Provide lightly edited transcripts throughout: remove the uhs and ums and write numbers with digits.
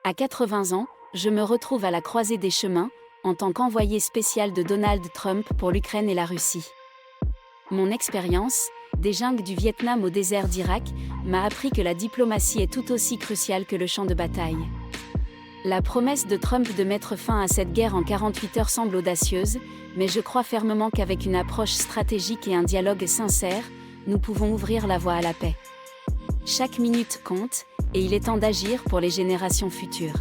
À 80 ans, je me retrouve à la croisée des chemins, en tant qu'envoyé spécial de Donald Trump pour l'Ukraine et la Russie. Mon expérience, des jungles du Vietnam au désert d'Irak, m'a appris que la diplomatie est tout aussi cruciale que le champ de bataille. La promesse de Trump de mettre fin à cette guerre en 48 heures semble audacieuse, mais je crois fermement qu'avec une approche stratégique et un dialogue sincère, nous pouvons ouvrir la voie à la paix. Chaque minute compte, et il est temps d'agir pour les générations futures.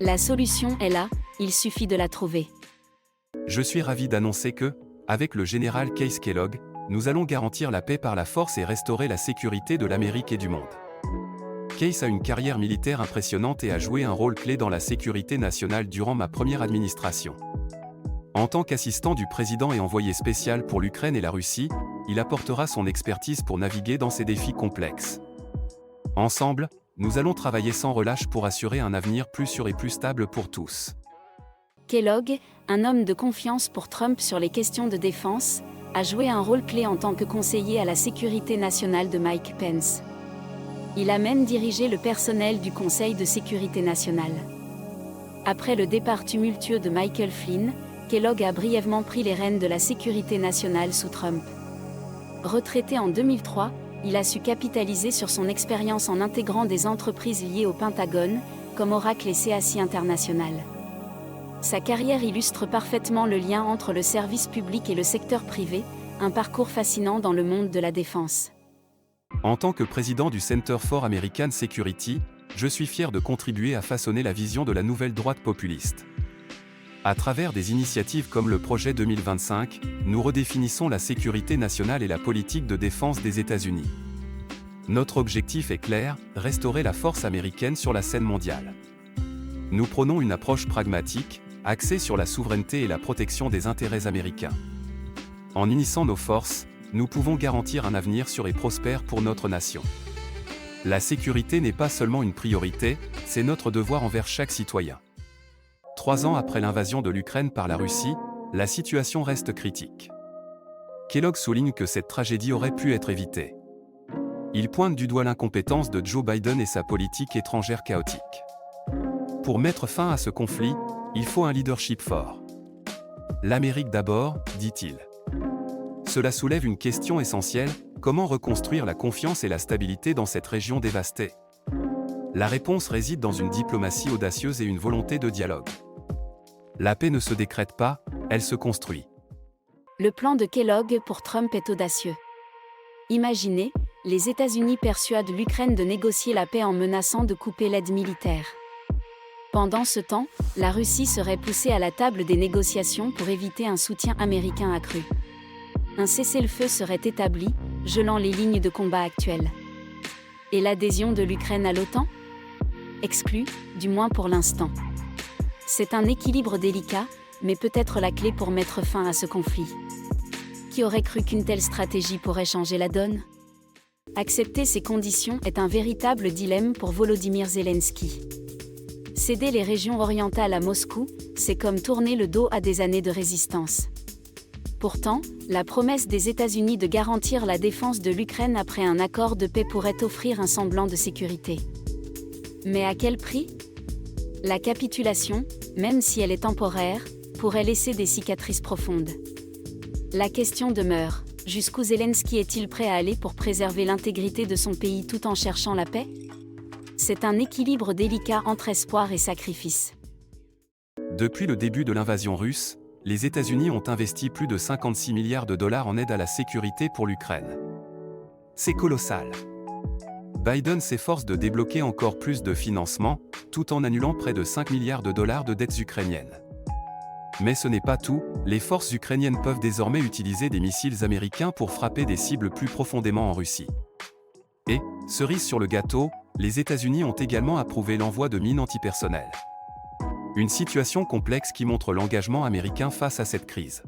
La solution est là, il suffit de la trouver. Je suis ravi d'annoncer que, avec le général Case Kellogg, nous allons garantir la paix par la force et restaurer la sécurité de l'Amérique et du monde. Case a une carrière militaire impressionnante et a joué un rôle clé dans la sécurité nationale durant ma première administration. En tant qu'assistant du président et envoyé spécial pour l'Ukraine et la Russie, il apportera son expertise pour naviguer dans ces défis complexes. Ensemble, nous allons travailler sans relâche pour assurer un avenir plus sûr et plus stable pour tous. Kellogg, un homme de confiance pour Trump sur les questions de défense, a joué un rôle clé en tant que conseiller à la sécurité nationale de Mike Pence. Il a même dirigé le personnel du Conseil de sécurité nationale. Après le départ tumultueux de Michael Flynn, Kellogg a brièvement pris les rênes de la sécurité nationale sous Trump. Retraité en 2003, il a su capitaliser sur son expérience en intégrant des entreprises liées au Pentagone, comme Oracle et CACI International. Sa carrière illustre parfaitement le lien entre le service public et le secteur privé, un parcours fascinant dans le monde de la défense. En tant que président du Center for American Security, je suis fier de contribuer à façonner la vision de la nouvelle droite populiste. À travers des initiatives comme le projet 2025, nous redéfinissons la sécurité nationale et la politique de défense des États-Unis. Notre objectif est clair, restaurer la force américaine sur la scène mondiale. Nous prônons une approche pragmatique, axée sur la souveraineté et la protection des intérêts américains. En unissant nos forces, nous pouvons garantir un avenir sûr et prospère pour notre nation. La sécurité n'est pas seulement une priorité, c'est notre devoir envers chaque citoyen. 3 ans après l'invasion de l'Ukraine par la Russie, la situation reste critique. Kellogg souligne que cette tragédie aurait pu être évitée. Il pointe du doigt l'incompétence de Joe Biden et sa politique étrangère chaotique. Pour mettre fin à ce conflit, il faut un leadership fort. L'Amérique d'abord, dit-il. Cela soulève une question essentielle, comment reconstruire la confiance et la stabilité dans cette région dévastée? La réponse réside dans une diplomatie audacieuse et une volonté de dialogue. La paix ne se décrète pas, elle se construit. Le plan de Kellogg pour Trump est audacieux. Imaginez, les États-Unis persuadent l'Ukraine de négocier la paix en menaçant de couper l'aide militaire. Pendant ce temps, la Russie serait poussée à la table des négociations pour éviter un soutien américain accru. Un cessez-le-feu serait établi, gelant les lignes de combat actuelles. Et l'adhésion de l'Ukraine à l'OTAN? Exclue, du moins pour l'instant. C'est un équilibre délicat, mais peut-être la clé pour mettre fin à ce conflit. Qui aurait cru qu'une telle stratégie pourrait changer la donne? Accepter ces conditions est un véritable dilemme pour Volodymyr Zelensky. Céder les régions orientales à Moscou, c'est comme tourner le dos à des années de résistance. Pourtant, la promesse des États-Unis de garantir la défense de l'Ukraine après un accord de paix pourrait offrir un semblant de sécurité. Mais à quel prix? La capitulation, même si elle est temporaire, pourrait laisser des cicatrices profondes. La question demeure, jusqu'où Zelensky est-il prêt à aller pour préserver l'intégrité de son pays tout en cherchant la paix? C'est un équilibre délicat entre espoir et sacrifice. Depuis le début de l'invasion russe, les États-Unis ont investi plus de 56 milliards de dollars en aide à la sécurité pour l'Ukraine. C'est colossal. Biden s'efforce de débloquer encore plus de financement, tout en annulant près de 5 milliards de dollars de dettes ukrainiennes. Mais ce n'est pas tout, les forces ukrainiennes peuvent désormais utiliser des missiles américains pour frapper des cibles plus profondément en Russie. Et, cerise sur le gâteau, les États-Unis ont également approuvé l'envoi de mines antipersonnelles. Une situation complexe qui montre l'engagement américain face à cette crise.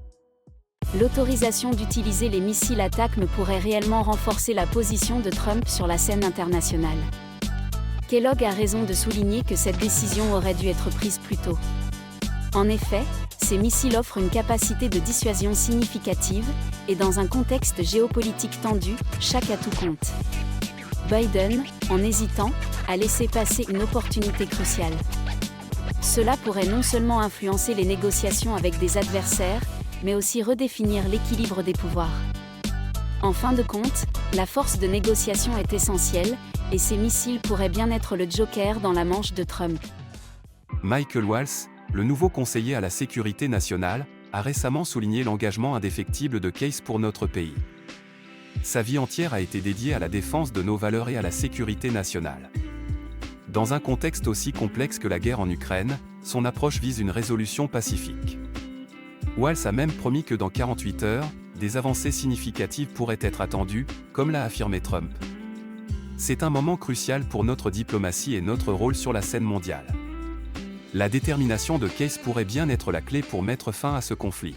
L'autorisation d'utiliser les missiles ATACMS pourrait réellement renforcer la position de Trump sur la scène internationale. Kellogg a raison de souligner que cette décision aurait dû être prise plus tôt. En effet, ces missiles offrent une capacité de dissuasion significative, et dans un contexte géopolitique tendu, chaque atout compte. Biden, en hésitant, a laissé passer une opportunité cruciale. Cela pourrait non seulement influencer les négociations avec des adversaires, mais aussi redéfinir l'équilibre des pouvoirs. En fin de compte, la force de négociation est essentielle, et ces missiles pourraient bien être le joker dans la manche de Trump. Michael Waltz, le nouveau conseiller à la sécurité nationale, a récemment souligné l'engagement indéfectible de Case pour notre pays. Sa vie entière a été dédiée à la défense de nos valeurs et à la sécurité nationale. Dans un contexte aussi complexe que la guerre en Ukraine, son approche vise une résolution pacifique. Waltz a même promis que dans 48 heures, des avancées significatives pourraient être attendues, comme l'a affirmé Trump. C'est un moment crucial pour notre diplomatie et notre rôle sur la scène mondiale. La détermination de Case pourrait bien être la clé pour mettre fin à ce conflit.